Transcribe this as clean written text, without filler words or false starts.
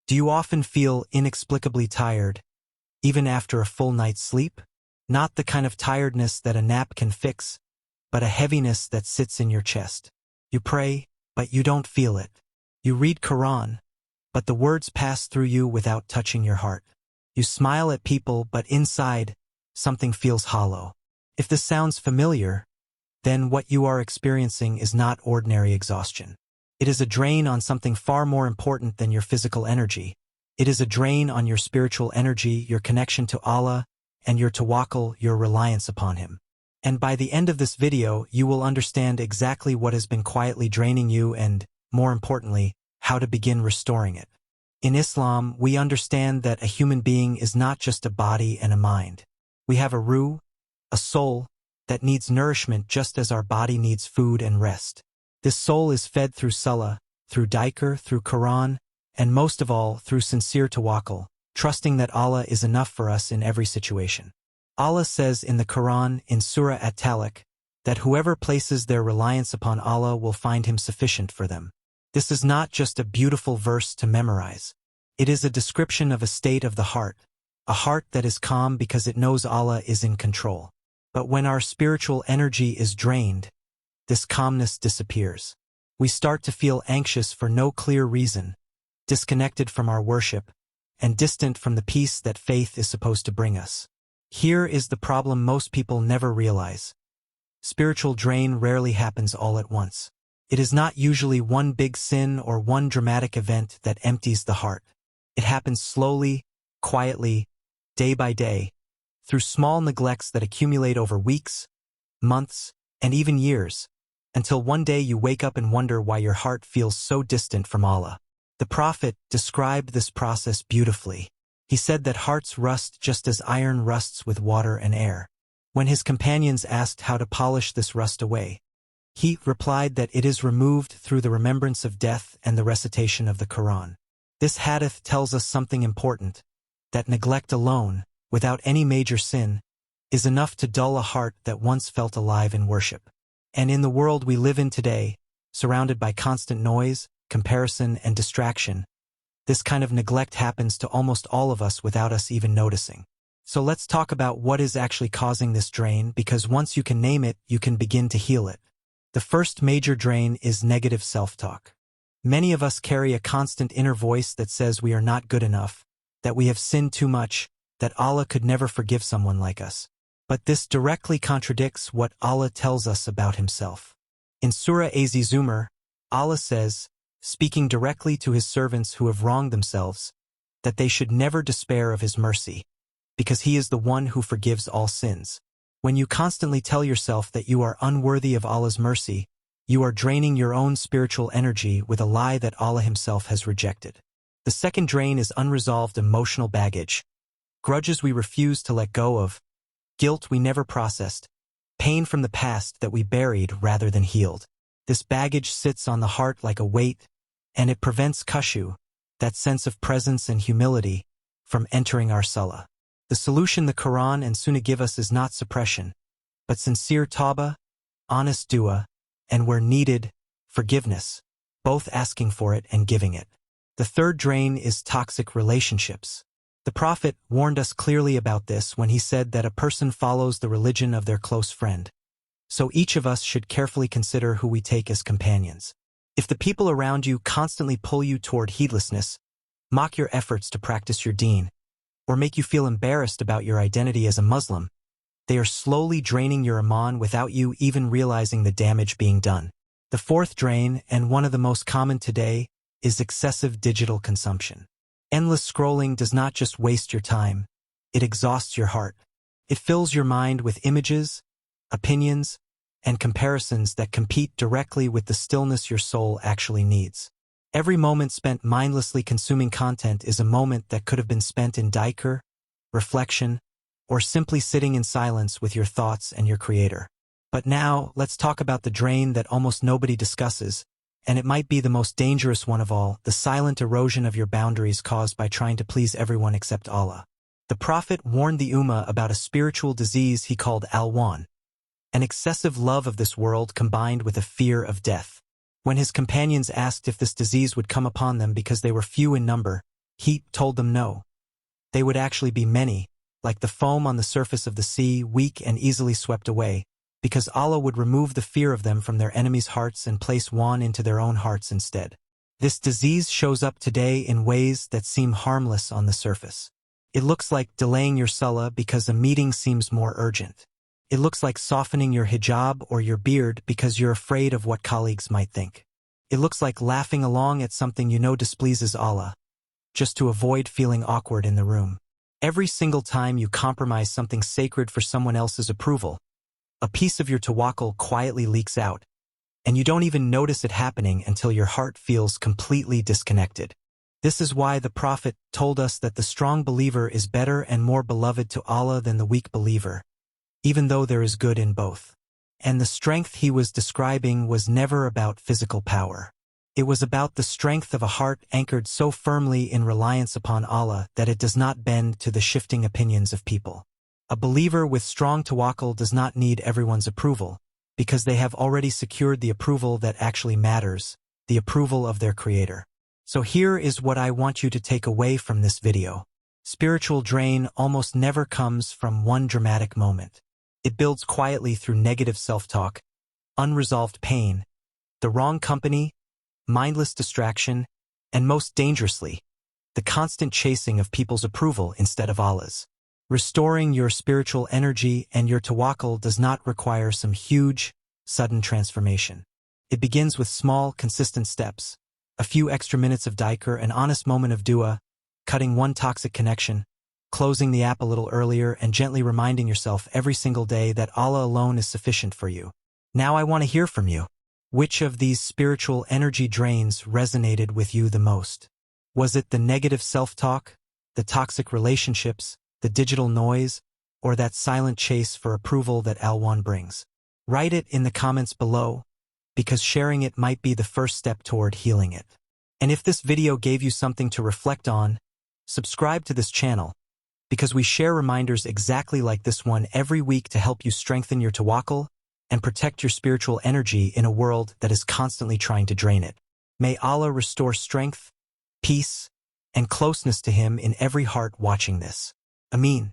Do you often feel inexplicably tired, even after a full night's sleep? Not the kind of tiredness that a nap can fix, but a heaviness that sits in your chest. You pray, but you don't feel it. You read Quran, but the words pass through you without touching your heart. You smile at people, but inside, something feels hollow. If this sounds familiar, then what you are experiencing is not ordinary exhaustion. It is a drain on something far more important than your physical energy. It is a drain on your spiritual energy, your connection to Allah, and your tawakkul, your reliance upon Him. And by the end of this video, you will understand exactly what has been quietly draining you and, more importantly, how to begin restoring it. In Islam, we understand that a human being is not just a body and a mind. We have a ruh, a soul, that needs nourishment just as our body needs food and rest. This soul is fed through Salah, through dhikr, through Quran, and most of all, through sincere tawakkul, trusting that Allah is enough for us in every situation. Allah says in the Quran, in Surah At-Talaq, that whoever places their reliance upon Allah will find Him sufficient for them. This is not just a beautiful verse to memorize. It is a description of a state of the heart, a heart that is calm because it knows Allah is in control. But when our spiritual energy is drained, this calmness disappears. We start to feel anxious for no clear reason, disconnected from our worship, and distant from the peace that faith is supposed to bring us. Here is the problem most people never realize. Spiritual drain rarely happens all at once. It is not usually one big sin or one dramatic event that empties the heart. It happens slowly, quietly, day by day, through small neglects that accumulate over weeks, months, and even years, until one day you wake up and wonder why your heart feels so distant from Allah. The Prophet described this process beautifully. He said that hearts rust just as iron rusts with water and air. When his companions asked how to polish this rust away, he replied that it is removed through the remembrance of death and the recitation of the Quran. This hadith tells us something important, that neglect alone, without any major sin, is enough to dull a heart that once felt alive in worship. And in the world we live in today, surrounded by constant noise, comparison, and distraction, this kind of neglect happens to almost all of us without us even noticing. So let's talk about what is actually causing this drain, because once you can name it, you can begin to heal it. The first major drain is negative self-talk. Many of us carry a constant inner voice that says we are not good enough, that we have sinned too much, that Allah could never forgive someone like us. But this directly contradicts what Allah tells us about Himself. In Surah Az-Zumar, Allah says, speaking directly to His servants who have wronged themselves, that they should never despair of His mercy, because He is the one who forgives all sins. When you constantly tell yourself that you are unworthy of Allah's mercy, you are draining your own spiritual energy with a lie that Allah Himself has rejected. The second drain is unresolved emotional baggage. Grudges we refuse to let go of, guilt we never processed, pain from the past that we buried rather than healed. This baggage sits on the heart like a weight, and it prevents khushu, that sense of presence and humility, from entering our salah. The solution the Quran and Sunnah give us is not suppression, but sincere tawbah, honest dua, and where needed, forgiveness, both asking for it and giving it. The third drain is toxic relationships. The Prophet warned us clearly about this when he said that a person follows the religion of their close friend. So each of us should carefully consider who we take as companions. If the people around you constantly pull you toward heedlessness, mock your efforts to practice your deen, or make you feel embarrassed about your identity as a Muslim, they are slowly draining your iman without you even realizing the damage being done. The fourth drain, and one of the most common today, is excessive digital consumption. Endless scrolling does not just waste your time, it exhausts your heart. It fills your mind with images, opinions, and comparisons that compete directly with the stillness your soul actually needs. Every moment spent mindlessly consuming content is a moment that could have been spent in dhikr, reflection, or simply sitting in silence with your thoughts and your Creator. But now, let's talk about the drain that almost nobody discusses, and it might be the most dangerous one of all, the silent erosion of your boundaries caused by trying to please everyone except Allah. The Prophet warned the Ummah about a spiritual disease he called al-wan, an excessive love of this world combined with a fear of death. When his companions asked if this disease would come upon them because they were few in number, Heat told them no. They would actually be many, like the foam on the surface of the sea, weak and easily swept away, because Allah would remove the fear of them from their enemies' hearts and place one into their own hearts instead. This disease shows up today in ways that seem harmless on the surface. It looks like delaying your Salah because a meeting seems more urgent. It looks like softening your hijab or your beard because you're afraid of what colleagues might think. It looks like laughing along at something you know displeases Allah, just to avoid feeling awkward in the room. Every single time you compromise something sacred for someone else's approval, a piece of your tawakkul quietly leaks out, and you don't even notice it happening until your heart feels completely disconnected. This is why the Prophet told us that the strong believer is better and more beloved to Allah than the weak believer, even though there is good in both. And the strength he was describing was never about physical power. It was about the strength of a heart anchored so firmly in reliance upon Allah that it does not bend to the shifting opinions of people. A believer with strong tawakkul does not need everyone's approval, because they have already secured the approval that actually matters, the approval of their Creator. So here is what I want you to take away from this video. Spiritual drain almost never comes from one dramatic moment. It builds quietly through negative self-talk, unresolved pain, the wrong company, mindless distraction, and most dangerously, the constant chasing of people's approval instead of Allah's. Restoring your spiritual energy and your tawakkul does not require some huge, sudden transformation. It begins with small, consistent steps, a few extra minutes of dhikr, an honest moment of dua, cutting one toxic connection, closing the app a little earlier, and gently reminding yourself every single day that Allah alone is sufficient for you. Now I want to hear from you. Which of these spiritual energy drains resonated with you the most? Was it the negative self-talk, the toxic relationships, the digital noise, or that silent chase for approval that Al-Wan brings? Write it in the comments below, because sharing it might be the first step toward healing it. And if this video gave you something to reflect on, subscribe to this channel, because we share reminders exactly like this one every week to help you strengthen your tawakkul and protect your spiritual energy in a world that is constantly trying to drain it. May Allah restore strength, peace, and closeness to Him in every heart watching this. Ameen.